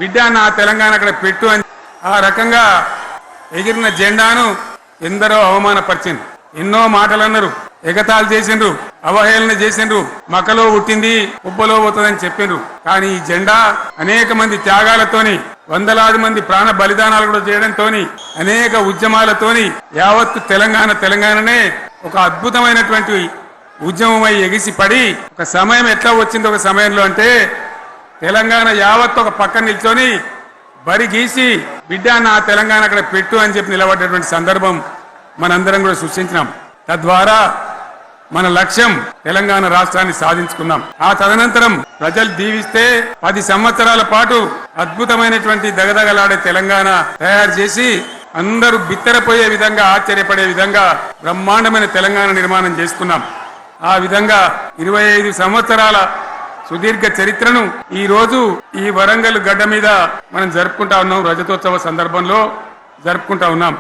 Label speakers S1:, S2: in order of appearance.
S1: బిడ్డ నా తెలంగాణ అక్కడ పెట్టు అని ఆ రకంగా ఎగిరిన జెండాను ఎందరో అవమానపరిచిండ్రు, ఎన్నో మాటలు అన్నారు, ఎగతాళి చేసిండ్రు, అవహేళన చేసిండ్రు, మకలో పుట్టింది ఉబ్బలో పోతుందని చెప్పిండ్రు. కానీ ఈ జెండా అనేక మంది త్యాగాలతోని, వందలాది మంది ప్రాణ బలిదానాలు కూడా చేయడంతో, అనేక ఉద్యమాలతోని యావత్తు తెలంగాణనే ఒక అద్భుతమైనటువంటి ఉద్యమమై ఎగిసి పడి ఒక సమయం ఎట్లా వచ్చింది, ఒక సమయంలో అంటే తెలంగాణ యావత్తు ఒక పక్కన నిల్చొని బరి గీసి బిడ్డ నా తెలంగాణ అక్కడ పెట్టు అని చెప్పి నిలబడ్డటువంటి సందర్భం మనందరం కూడా సృష్టించినాం. తద్వారా మన లక్ష్యం తెలంగాణ రాష్ట్రాన్ని సాధించుకున్నాం. ఆ తదనంతరం ప్రజలు దీవిస్తే 10 సంవత్సరాల పాటు అద్భుతమైనటువంటి దగదగలాడే తెలంగాణ తయారు చేసి అందరూ బిత్తరపోయే విధంగా, ఆశ్చర్యపడే విధంగా బ్రహ్మాండమైన తెలంగాణ నిర్మాణం చేసుకున్నాం. ఆ విధంగా 25 సంవత్సరాల సుదీర్ఘ చరిత్రను ఈ రోజు ఈ వరంగల్ గడ్డ మీద మనం జరుపుకుంటా ఉన్నాం. రజతోత్సవ సందర్భంలో జరుపుకుంటా ఉన్నాం.